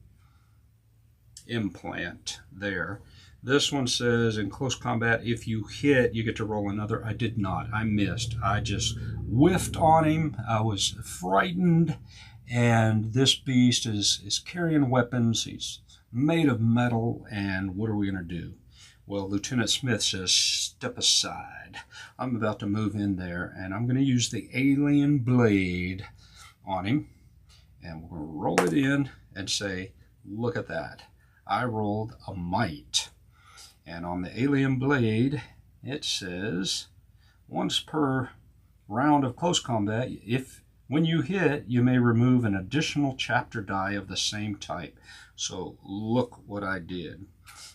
implant there. This one says, in close combat, if you hit, you get to roll another. I did not. I missed. I just whiffed on him. I was frightened, and this beast is carrying weapons. He's made of metal, and what are we going to do? Well, Lieutenant Smith says, step aside. I'm about to move in there, and I'm going to use the alien blade on him, and we're going to roll it in and say, look at that. I rolled a might. And on the alien blade, it says, once per round of close combat, when you hit, you may remove an additional chapter die of the same type. So look what I did.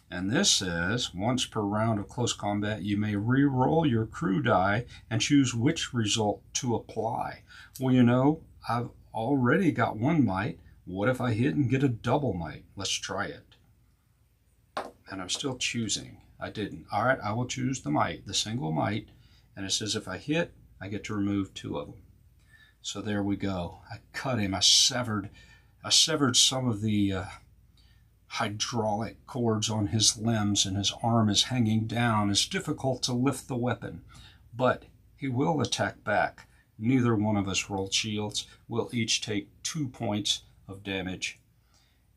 And this says, once per round of close combat, you may re-roll your crew die and choose which result to apply. Well, you know, I've already got 1 might. What if I hit and get a double might? Let's try it. And I'm still choosing. I didn't. All right, I will choose the might, the single might. And it says if I hit, I get to remove 2 of them. So there we go. I cut him. I severed some of the hydraulic cords on his limbs, and his arm is hanging down. It's difficult to lift the weapon, but he will attack back. Neither one of us rolled shields. We'll each take 2 points of damage,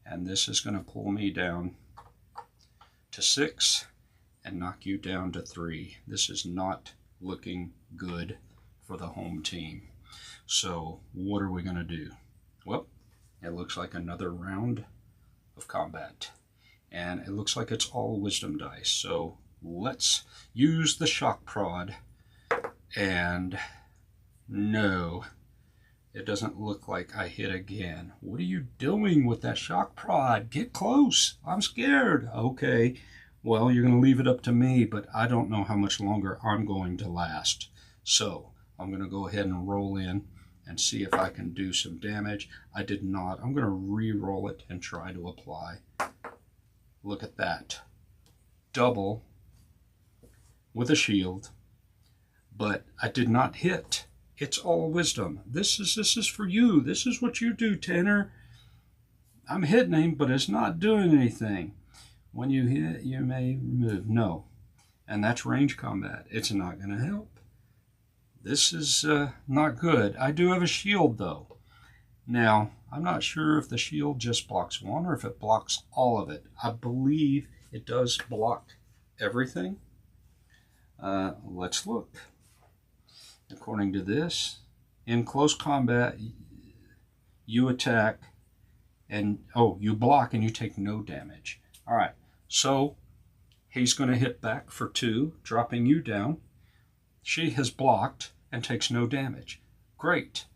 and this is going to pull me down to 6 and knock you down to 3. This is not looking good for the home team. So what are we going to do? Well, it looks like another round of combat, and it looks like it's all wisdom dice. So let's use the shock prod, and no, it doesn't look like I hit again. What are you doing with that shock prod? Get close. I'm scared. Okay, well, you're going to leave it up to me, but I don't know how much longer I'm going to last. So I'm going to go ahead and roll in and see if I can do some damage. I did not. I'm going to re-roll it and try to apply. Look at that. Double with a shield, but I did not hit. It's all wisdom. This is for you. This is what you do, Tanner. I'm hitting him, but it's not doing anything. When you hit, you may remove. No. And that's range combat. It's not going to help. This is not good. I do have a shield, though. Now, I'm not sure if the shield just blocks 1 or if it blocks all of it. I believe it does block everything. Let's look. According to this, in close combat, you attack and, you block and you take no damage. All right, so he's going to hit back for 2, dropping you down. She has blocked and takes no damage. Great.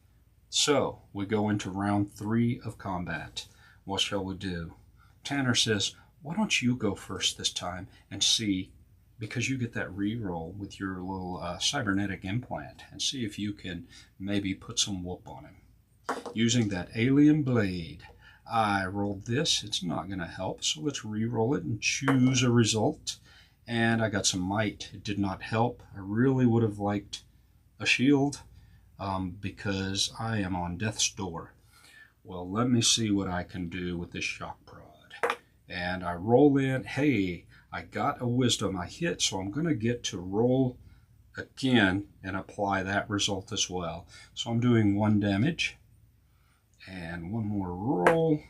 So we go into round 3 of combat. What shall we do? Tanner says, why don't you go first this time and see, because you get that re-roll with your little cybernetic implant, and see if you can maybe put some whoop on him. Using that alien blade, I rolled this. It's not going to help, so let's re-roll it and choose a result. And I got some might. It did not help. I really would have liked a shield because I am on death's door. Well, let me see what I can do with this shock prod. And I roll in. Hey, I got a wisdom. I hit, so I'm going to get to roll again and apply that result as well. So I'm doing 1 damage. And 1 more roll.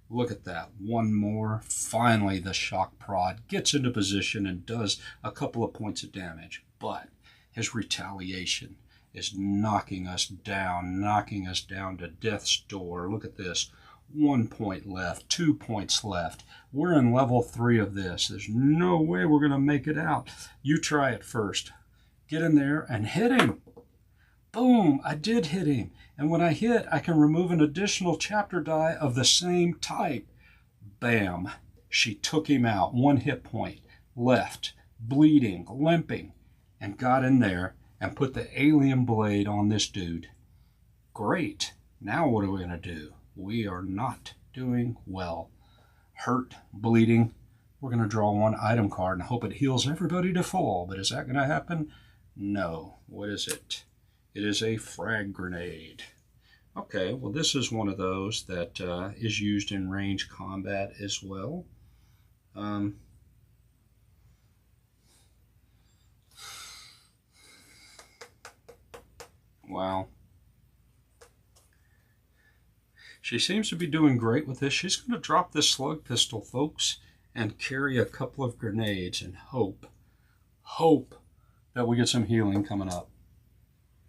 Look at that. 1 more. Finally, the shock prod gets into position and does a couple of points of damage. But his retaliation is knocking us down to death's door. Look at this. 1 point left, 2 points left. We're in level 3 of this. There's no way we're going to make it out. You try it first. Get in there and hit him. Boom, I did hit him. And when I hit, I can remove an additional chapter die of the same type. Bam. She took him out. 1 hit point left, bleeding, limping, and got in there and put the alien blade on this dude. Great. Now what are we going to do? We are not doing well. Hurt, bleeding. We're going to draw 1 item card and hope it heals everybody to full. But is that going to happen? No. What is it? It is a frag grenade. Okay, well this is one of those that is used in range combat as well. Wow. She seems to be doing great with this. She's going to drop this slug pistol, folks, and carry a couple of grenades and hope that we get some healing coming up.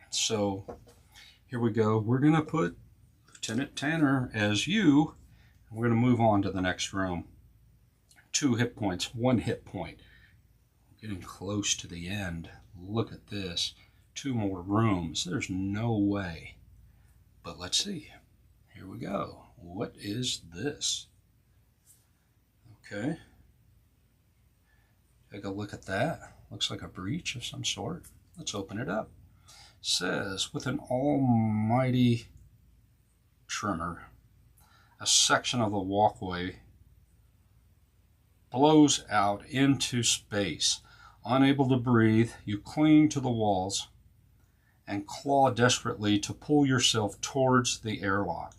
So here we go. We're going to put Lieutenant Tanner as you. We're going to move on to the next room. 2 hit points, 1 hit point. Getting close to the end. Look at this. 2 more rooms. There's no way. But let's see. Here we go. What is this? Okay. Take a look at that. Looks like a breach of some sort. Let's open it up. Says, with an almighty tremor, a section of the walkway blows out into space. Unable to breathe, you cling to the walls and claw desperately to pull yourself towards the airlock.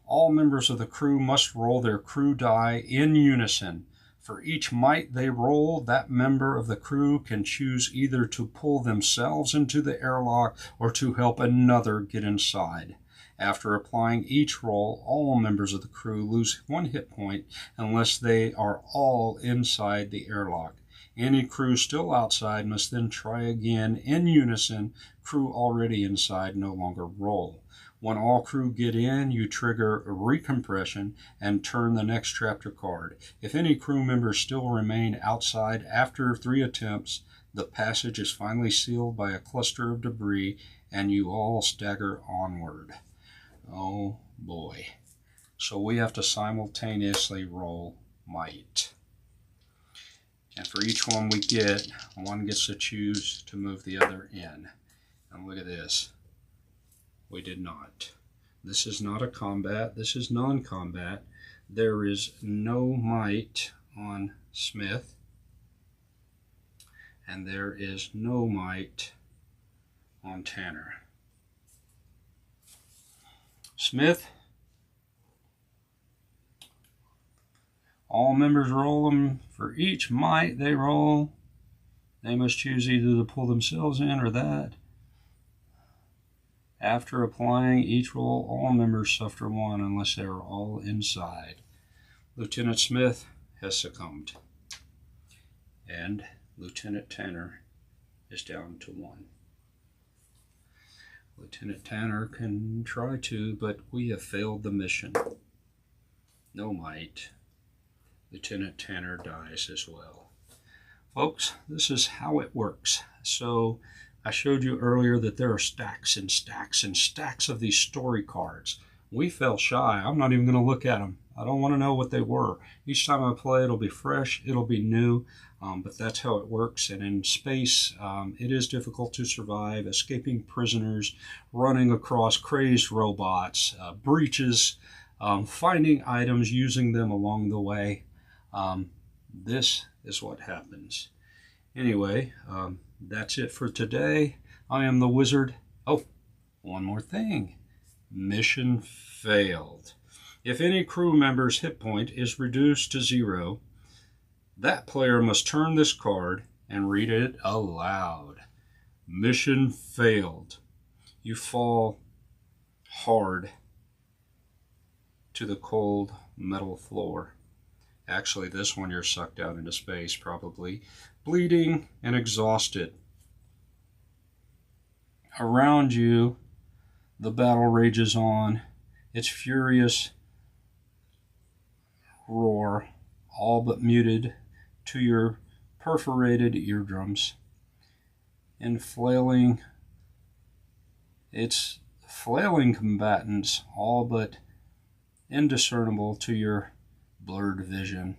All members of the crew must roll their crew die in unison. For each might they roll, that member of the crew can choose either to pull themselves into the airlock or to help another get inside. After applying each roll, all members of the crew lose 1 hit point unless they are all inside the airlock. Any crew still outside must then try again in unison. Crew already inside no longer roll. When all crew get in, you trigger recompression and turn the next chapter card. If any crew members still remain outside after 3 attempts, the passage is finally sealed by a cluster of debris and you all stagger onward. Oh boy. So we have to simultaneously roll might. And for each one we get, one gets to choose to move the other in. And look at this. We did not. This is not a combat. This is non-combat. There is no might on Smith. And there is no might on Tanner. Smith. All members roll them. For each might they roll, they must choose either to pull themselves in or that. After applying each roll, all members suffer 1 unless they are all inside. Lieutenant Smith has succumbed. And Lieutenant Tanner is down to 1. Lieutenant Tanner can try to, but we have failed the mission. No might. Lieutenant Tanner dies as well. Folks, this is how it works. So I showed you earlier that there are stacks and stacks and stacks of these story cards. We fell shy. I'm not even going to look at them. I don't want to know what they were. Each time I play, it'll be fresh, it'll be new, but that's how it works. And in space, it is difficult to survive. Escaping prisoners, running across crazed robots, breaches, finding items, using them along the way. This is what happens. Anyway, that's it for today. I am the Wizard. Oh, one more thing. Mission failed. If any crew member's hit point is reduced to 0, that player must turn this card and read it aloud. Mission failed. You fall hard to the cold metal floor. Actually, this one you're sucked out into space, probably, bleeding and exhausted. Around you, the battle rages on, its furious roar, all but muted to your perforated eardrums. Its flailing combatants, all but indiscernible to your blurred vision.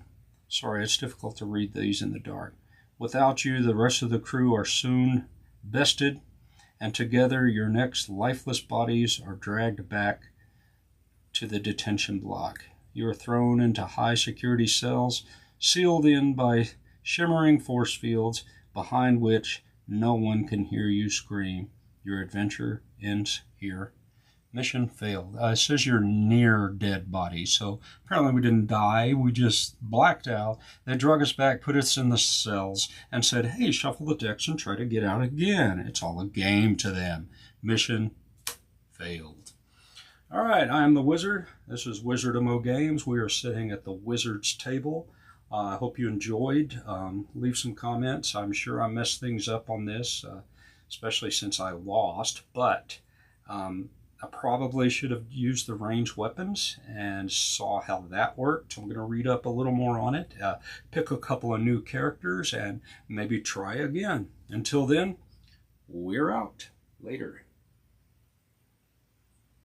Sorry, it's difficult to read these in the dark. Without you, the rest of the crew are soon bested, and together your next lifeless bodies are dragged back to the detention block. You are thrown into high security cells, sealed in by shimmering force fields, behind which no one can hear you scream. Your adventure ends here. Mission failed. It says you're near dead body, so apparently we didn't die. We just blacked out. They drug us back, put us in the cells, and said, hey, shuffle the decks and try to get out again. It's all a game to them. Mission failed. All right, I am the Wizard. This is Wizardamo Games. We are sitting at the Wizard's table. I hope you enjoyed. Leave some comments. I'm sure I messed things up on this, especially since I lost, but I probably should have used the ranged weapons and saw how that worked. I'm going to read up a little more on it, pick a couple of new characters, and maybe try again. Until then, we're out. Later.